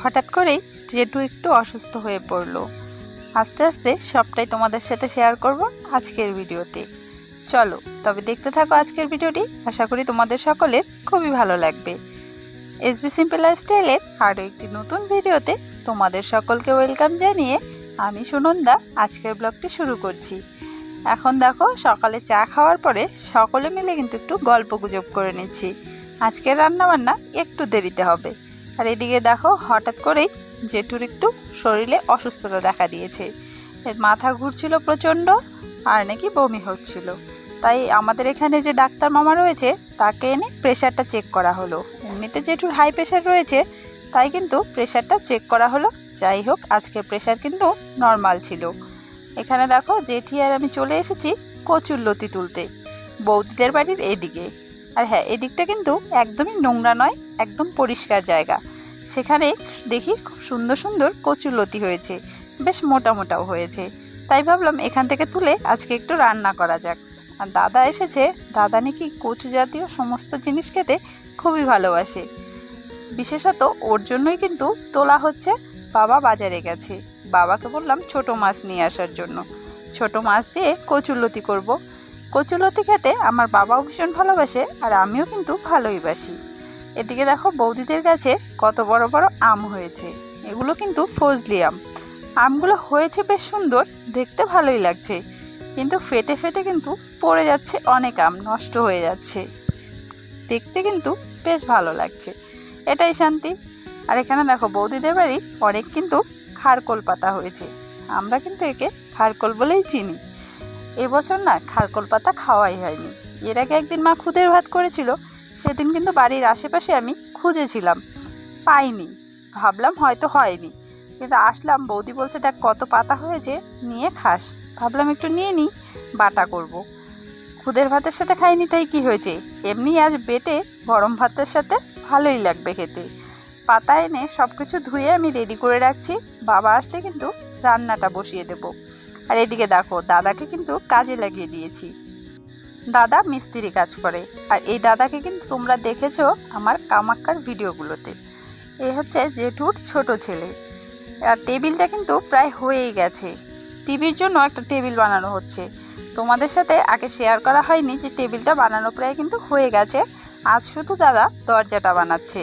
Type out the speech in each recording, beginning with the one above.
হঠাৎ করেই জেঠু একটু অসুস্থ হয়ে পড়লো। আস্তে আস্তে সবটাই তোমাদের সাথে শেয়ার করব আজকের ভিডিওতে। চলো তবে দেখতে থাকো আজকের ভিডিওটি। আশা করি তোমাদের সকলের খুবই ভালো লাগবে। এসবি সিম্পল লাইফস্টাইলের আরও একটি নতুন ভিডিওতে তোমাদের সকলকে ওয়েলকাম জানিয়ে আমি সুনন্দা আজকের ব্লগটি শুরু করছি। এখন দেখো সকালে চা খাওয়ার পরে সকলে মিলে কিন্তু একটু গল্প গুজব করে নিচ্ছি। আজকের রান্নাবান্না একটু দেরিতে হবে। আর এদিকে দেখো হঠাৎ করেই জেঠুর একটু শরীরে অসুস্থতা দেখা দিয়েছে। মাথা ঘুরছিল প্রচণ্ড, আর নাকি বমি হচ্ছিল। তাই আমাদের এখানে যে ডাক্তার মামা রয়েছে তাকে এনে প্রেশারটা চেক করা হলো। এমনিতে জেঠুর হাই প্রেশার রয়েছে, তাই কিন্তু প্রেশারটা চেক করা হলো। যাই হোক, আজকের প্রেশার কিন্তু নর্মাল ছিল। এখানে দেখো জেঠি আর আমি চলে এসেছি কচুর লতি তুলতে, বৌদিদের বাড়ির এদিকে। আর হ্যাঁ, এদিকটা কিন্তু একদমই নোংরা নয়, একদম পরিষ্কার জায়গা। সেখানে দেখি খুব সুন্দর সুন্দর কচুর লতি হয়েছে, বেশ মোটা মোটাও হয়েছে। তাই ভাবলাম এখান থেকে তুলে আজকে একটু রান্না করা যাক। আর দাদা এসেছে, দাদা নাকি কচু জাতীয় সমস্ত জিনিস খেতে খুবই ভালোবাসে। বিশেষত ওর জন্যই কিন্তু তোলা হচ্ছে। বাবা বাজারে গেছে, বাবাকে বললাম ছোট মাছ নিয়ে আসার জন্য। ছোট মাছ দিয়ে কচুরলতি করব। কচুরলতি খেতে আমার বাবাও ভীষণ ভালোবাসে, আর আমিও কিন্তু ভালোই বাসি। এদিকে দেখো বৌদিদের কাছে কত বড় বড় আম হয়েছে। এগুলো কিন্তু ফজলি আম। আমগুলো হয়েছে বেশ সুন্দর, দেখতে ভালোই লাগছে, কিন্তু ফেটে ফেটে কিন্তু পড়ে যাচ্ছে, অনেক আম নষ্ট হয়ে যাচ্ছে। দেখতে কিন্তু বেশ ভালো লাগছে, এটাই শান্তি। আর এখানে দেখো বৌদিদের বাড়ি অনেক কিন্তু খারকোল পাতা হয়েছে। আমরা কিন্তু একে খারকোল বলেই চিনি। এবছর না খারকোল পাতা খাওয়াই হয়নি। এর আগে একদিন মা খুদের ভাত করেছিল, সেদিন কিন্তু বাড়ির আশেপাশে আমি খুঁজেছিলাম, পাইনি। ভাবলাম হয়তো হয়নি, কিন্তু আসলাম, বৌদি বলছে দেখ কত পাতা হয়েছে, নিয়ে খাস। ভাবলাম একটু নিয়ে নিই, বাটা করব। খুদের ভাতের সাথে খাইনি তাই কি হয়েছে, এমনি আজ বেটে গরম ভাতের সাথে ভালোই লাগবে খেতে। পাতা এনে সব কিছু ধুয়ে আমি রেডি করে রাখছি। বাবা আসলে কিন্তু রান্নাটা বসিয়ে দেব। আর এদিকে দেখো দাদাকে কিন্তু কাজে লাগিয়ে দিয়েছি। দাদা মিস্ত্রি কাজ করে, আর এই দাদাকে কিন্তু তোমরা দেখেছো আমার কামাক্কার ভিডিওগুলোতে। এই হচ্ছে জেঠুর ছোট ছেলে। আর টেবিলটা কিন্তু প্রায় হয়েই গেছে। টিভির জন্য একটা টেবিল বানানো হচ্ছে। তোমাদের সাথে আগে শেয়ার করা হয়নি যে টেবিলটা বানানো প্রায় কিন্তু হয়ে গেছে। আজ শুধু দাদা দরজাটা বানাচ্ছে।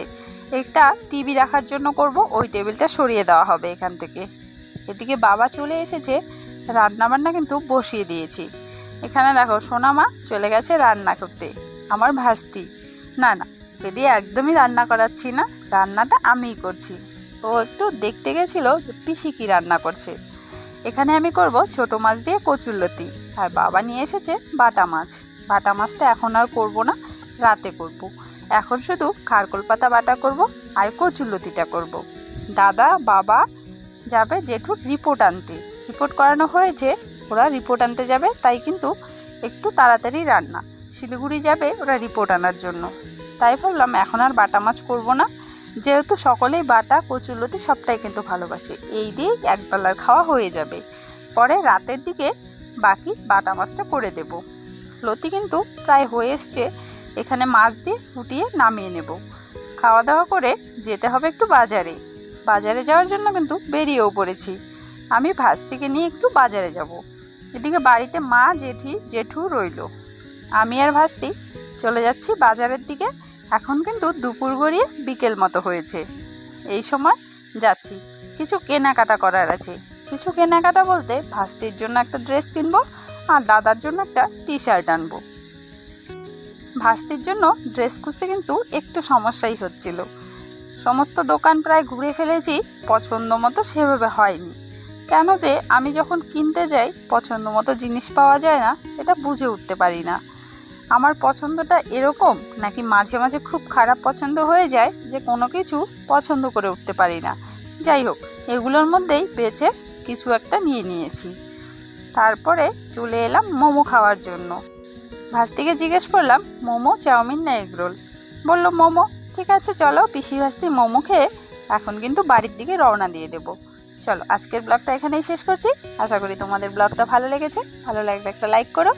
একটা টিভি রাখার জন্য করব, ওই টেবিলটা সরিয়ে দেওয়া হবে এখান থেকে। এদিকে বাবা চলে এসেছে, রান্নাবান্না কিন্তু বসিয়ে দিয়েছি। এখানে দেখো সোনামা চলে গেছে রান্না করতে, আমার ভাস্তি। না না, এদি একদমই রান্না করাচ্ছি না, রান্নাটা আমিই করছি। ও একটু দেখতে গেছিল যে পিসি কি রান্না করছে। এখানে আমি করব ছোট মাছ দিয়ে কচুরলতি, আর বাবা নিয়ে এসেছে বাটা মাছ। বাটা মাছটা এখন আর করব না, রাতে করব। এখন শুধু খারকোল পাতা বাটা করব আর কচুরলতিটা করব। দাদা বাবা যাবে জেঠুর রিপোর্ট আনতে, রিপোর্ট করানো হয়েছে, ওরা রিপোর্ট আনতে যাবে। তাই কিন্তু একটু তাড়াতাড়ি রান্না, শিলিগুড়ি যাবে ওরা রিপোর্ট আনার জন্য। তাই ভাবলাম এখন আর বাটা মাছ করব না, যেহেতু সকলেই বাটা কচুরলতি সবটাই কিন্তু ভালোবাসে। এই দিয়ে একবেলার খাওয়া হয়ে যাবে, পরে রাতের দিকে বাকি বাটা মাছটা করে দেব। লতি কিন্তু প্রায় হয়ে এসছে, এখানে মাছ দিয়ে ফুটিয়ে নামিয়ে নেব। খাওয়া দাওয়া করে যেতে হবে একটু বাজারে। বাজারে যাওয়ার জন্য কিন্তু বেরিয়েও পড়েছি। আমি ভাস্তিকে নিয়ে একটু বাজারে যাব। এদিকে বাড়িতে মা জেঠু রইল, আমি আর ভাস্তি চলে যাচ্ছি বাজারের দিকে। এখন কিন্তু দুপুর গড়িয়ে বিকেল মতো হয়েছে। এই সময় যাচ্ছি, কিছু কেনাকাটা করার আছে। কিছু কেনাকাটা বলতে ভাস্তির জন্য একটা ড্রেস কিনবো, আর দাদার জন্য একটা টি শার্ট আনবো। ভাস্তির জন্য ড্রেস খুঁজতে কিন্তু একটু সমস্যাই হচ্ছিল। সমস্ত দোকান প্রায় ঘুরে ফেলেছি, পছন্দ মতো সেভাবে হয়নি। কেন যে আমি যখন কিনতে যাই পছন্দ মতো জিনিস পাওয়া যায় না, এটা বুঝে উঠতে পারি না। আমার পছন্দটা এরকম, নাকি মাঝে মাঝে খুব খারাপ পছন্দ হয়ে যায় যে কোনো কিছু পছন্দ করে উঠতে পারি না। যাই হোক, এগুলোর মধ্যেই বেছে কিছু একটা নিয়ে নিয়েছি। তারপরে চলে এলাম মোমো খাওয়ার জন্য। ভাস্তিকে জিজ্ঞেস করলাম মোমো, চাউমিন না এগরোল। বললো মোমো। ঠিক আছে চলো, পিসি ভাস্তি মোমো খেয়ে এখন কিন্তু বাড়ির দিকে রওনা দিয়ে দেবো। চলো আজকের ব্লগটা এখানেই শেষ করছি। আশা করি তোমাদের ব্লগটা ভালো লেগেছে। ভালো লাগলে একটা লাইক করো।